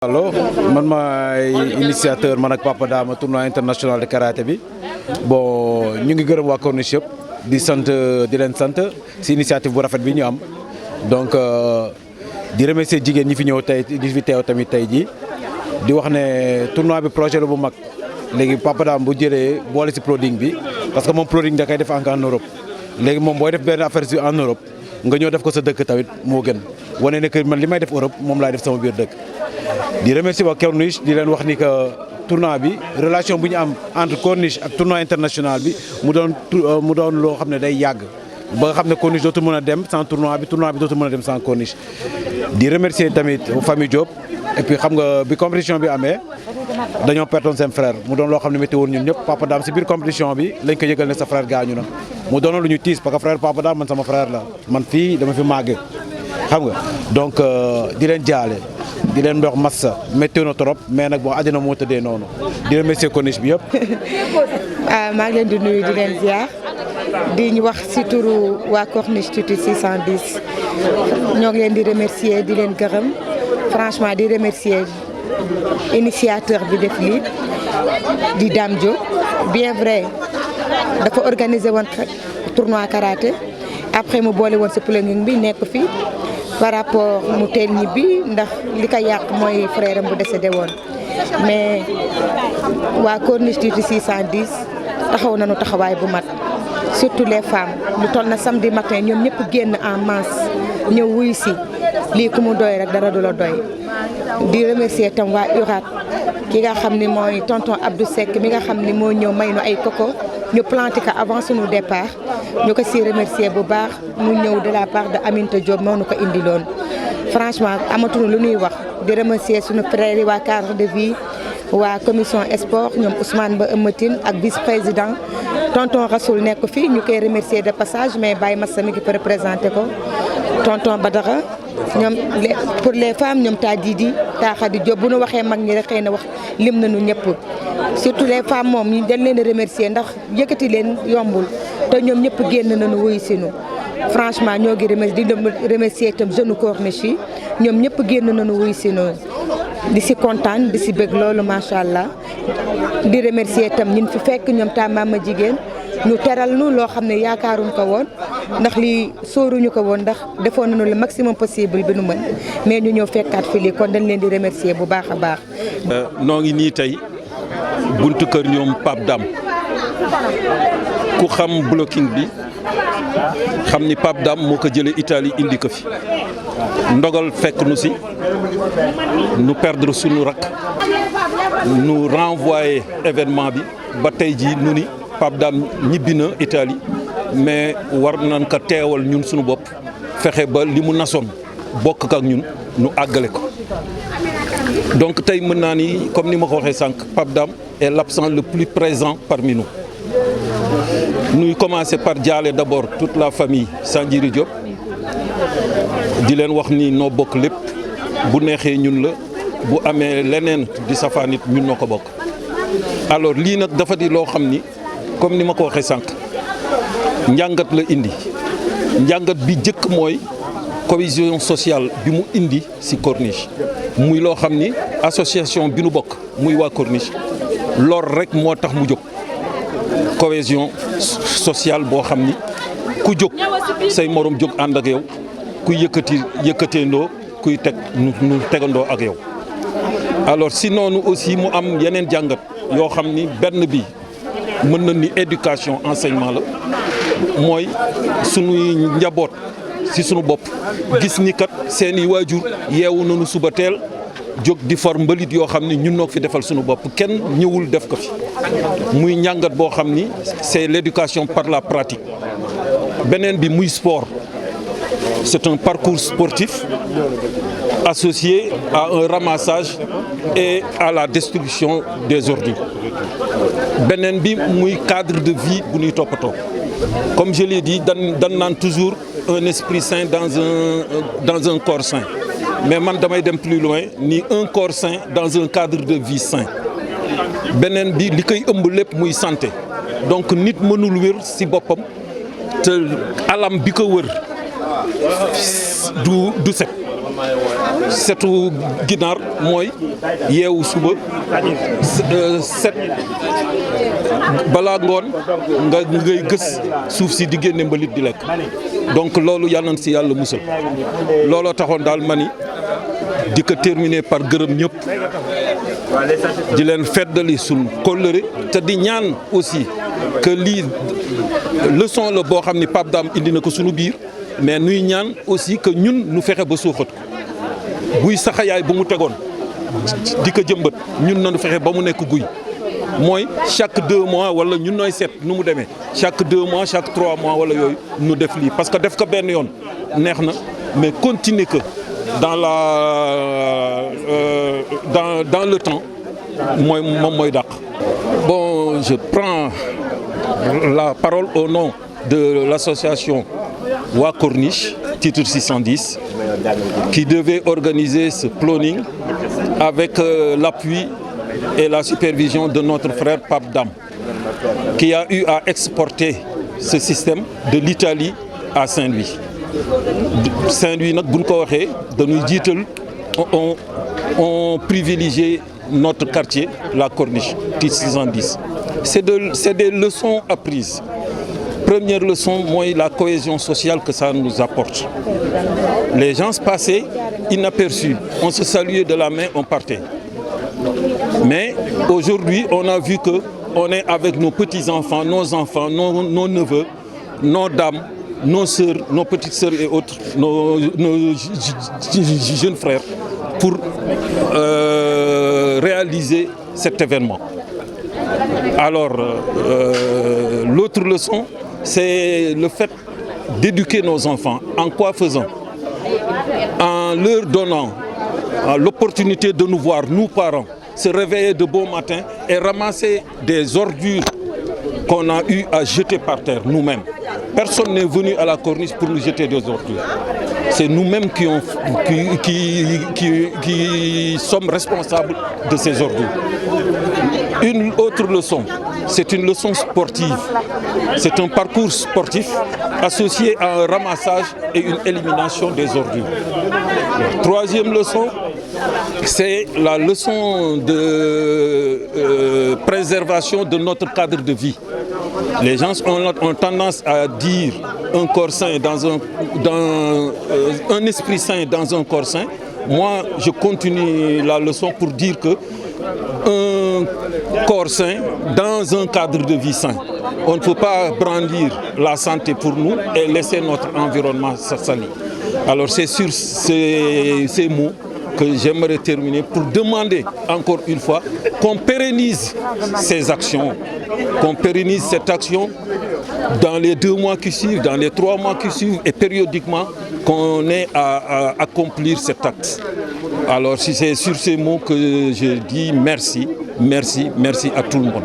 Allo man maay initiateur man ak Papa Dama tournoi international de karaté bi bon ñu ngi gërëm waa Corniche yëpp di leen sant si initiative bu rafet bi ñu am donc di remercier jigéen ñi fi ñëw tey di fi teew tamit tey jii di wax ne tournoi bi projet la bu mag léegi Papa Dama bu jëlee boole si Proding bi parce que moom Proding da koy def en Europe léegi moom booy def benn affaire si en Europe nga ñëw def ko sa dëkk tamit moo gën wane ne que man li may def Europe moom laay def sama biir dëkk. di remercier waa Corniche di leen wax ni que tournoi bi relation bu ñu am entre Corniche ak tournoi international bi mu doon loo xam ne day yàgg ba nga xam ne Corniche dootul mën a dem sans tournoi bi dootul mën a dem sans Corniche. di remercier tamit famille Diop et puis xam nga bi compétition bi amee dañoo pertoon seen frère mu doon loo xam ne métti woon ñun ñëpp Papa Dame si biir compétition bi lañ ko yëgal ne sa frère gaañu na mu doonoon lu ñu tiis parce que frère Papa Dame man sama frère la man fii dama fi màgg xam nga donc di leen jaale. di leen ndox massa météo na trop mais nag bon àddina moo tëddee noonu di remercier Corniche bi yëpp. maa ngi leen di nuyu di leen ziar di ñu wax si turu waa Corniche Tuuti 610 ñoo ngi leen di remercier di leen gërëm franchement di remercier initiateur bi def lii di Dame Diop bien vrai dafa organiser woon tournoi karaté après mu boole woon si planning bi nekk fi. par rapport mu teel ñibbi ndax li ko yàq mooy frère am bu décédé woon mais waa Corniche Tuuti 610 taxaw nañu taxawaay bu mat surtout les femmes lu toll na samedi matin ñoom ñëpp génn en masse ñëw wuyu si lii ku mu doy rek dara du la doy. di remercier tam waa URAT ki nga xam ni mooy tonton Abdou Seck mi nga xam ni moo ñëw may nu ay coco ñu planté ko avant sunu départ ñu ko si remercier bu baax mu ñëw de la part de Aminta Diop moo nu ko indiloon. franchement amatuñu lu ñuy wax di remercier sunu frères yi waa cadre de vie waa commission sport ñoom Ousmane Ba Ëmmatine ak vice président tonton Rasoul nekk fii ñu koy remercier de passage mais Baye Massa mi ngi ko représenté ko tonton Badara. ñoom pour les femmes ñoom taa Didi taa Khady Diop bu nu waxee mag ñi rek xëy na wax lim nañu ñëpp surtout les femmes moom ñu dañ leen di remercier ndax yëkkati leen yombul te ñoom ñëpp génn nañu wuyu si nu franchement ñoo ngi remercier itam jeune Corniche yi ñoom ñëpp génn nañu wuyu si nu di si kontaan di si bëgg loolu macha allah di remercier itam ñun fi fekk ñoom taa Mama Jigéen ñu teral nu loo xam ne yaakaaruñ ko woon ndax lii sóoruñu ko woon ndax defoon nañu le maximum possible bi nu mën mais ñu ñëw fekkaat fi lii kon dañ leen di remercier bu baax a baax. noo ngi nii tey buntu kër ñoom Pape Dame ku xam blocking bi xam ni Pape Dame moo ko jëlee Italie indi ko fi ndogal fekk nu si nu perdre sunu rak nu renvoyer événement bi ba tey jii nu ni Pape Dame ñibbi na Italie mais war nañ ko teewal ñun suñu bopp fexe ba li mu nasoon bokk ak ñun nu àggale ko donc tey mën naa ni comme ni ma ko waxee sànq Pape Dame est l'absent le plus présent parmi nous. Nuy commencer par jaale d'abord toute la famille Sanjiri Diop di leen wax ni noo bokk lépp bu neexee ñun la bu amee leneen di safaan it ñun noo ko bokk alors lii nag dafa di loo xam ni comme ni ma ko waxee sànq njàngat la indi njàngat bi jëkk mooy cohésion sociale bi mu indi ci Corniche muy loo xam ni association bi nu bokk muy waa Corniche lor rek moo tax mu jóg cohésion sociale boo xam ni ku jóg say morom jóg ànd ak yow kuy yëkkateendoo kuy teg nu tegandoo ak yow alors si noonu aussi mu am yeneen jàngat yoo xam ni benn bi mën na ni éducation enseignement la mooy sunuy njaboot ci sunu bopp gis ni kat seeni waajur yeewu nañu suba teel jóg di for mbalit yoo xam ni ñun noo fi defal sunu bopp kenn ñëwul def ko fi muy njàngat boo xam ni c'est l'éducation par la pratique beneen bi muy sport c'est un parcours sportif associé à un ramassage et à la destruction des ordures beneen bi muy cadre de vie bu ñuy toppatoo comme je l'ai dit dan naan toujours un esprit sain dans un corps sain mais man damay dem plus loin ni un corps sain dans un cadre de vie sain beneen bi li koy ëmb lépp muy santé donc nit mënul wér ci boppam te alam bi ko wër du set setu ginaar mooy yeewu suba set balaa ngoon ngay gës suuf si di génne mbalit di lekk donc loolu yàlla na si yàlla musal looloo taxoon daal ma ni di ko terminer par gërëm ñëpp di leen feddali suñ kóllëre te di ñaan aussi que lii leçon la boo xam ni Pape Dame indi na ko suñu biir mais nuy ñaan aussi que ñun nu fexe ba suuxat ko buy saxayaay bu mu tegoon di ko jëmbat ñun nañu fexe ba mu nekk guy mooy chaque 2 mois wala ñun nooy seet nu mu demee chaque 2 mois chaque 3 mois wala yooyu nu def lii parce que def ko benn yoon neex na mais continuer que dans le temps mooy moom mooy dàq. Bon, je prends la parole au nom de l'association Wa Corniche, titre 610, qui devait organiser ce planning avec l'appui et la supervision de notre frère Pape Dame, qui a eu à exporter ce système de l'Italie à Saint-Louis. Saint-Louis nag bu ñu ko waxee dañuy jiital on privilégie notre quartier, la Corniche, titre 610. C'est des leçons apprises. Première leçon, moi, la cohésion sociale que ça nous apporte. Les gens passaient inaperçus. On se saluait de la main, on partait. Mais aujourd'hui, on a vu qu'on est avec nos petits-enfants, nos neveux, nos dames, nos sœurs, nos petites sœurs et autres, nos jeunes frères, pour réaliser cet événement. Alors, l'autre leçon, c'est le fait d'éduquer nos enfants. En quoi faisant? En leur donnant l'opportunité de nous voir, nous parents, se réveiller de bon matin et ramasser des ordures qu'on a eu à jeter par terre nous-mêmes. Personne n'est venu à la corniche pour nous jeter des ordures. C'est nous-mêmes qui sommes responsables de ces ordures. Une autre leçon, c'est une leçon sportive. C'est un parcours sportif associé à un ramassage et une élimination des ordures. La troisième leçon, c'est la leçon de préservation de notre cadre de vie. Les gens ont tendance à dire un corps sain un esprit sain dans un corps sain. Moi, je continue la leçon pour dire que un corps sain dans un cadre de vie sain. On ne peut pas brandir la santé pour nous et laisser notre environnement s'assalir. Alors c'est sur ces mots que j'aimerais terminer pour demander encore une fois qu'on pérennise ces actions, qu'on pérennise cette action dans les 2 mois qui suivent, dans les 3 mois qui suivent et périodiquement qu'on ait à accomplir cet acte. Alors si c'est sur ces mots que je dis merci, merci, merci à tout le monde.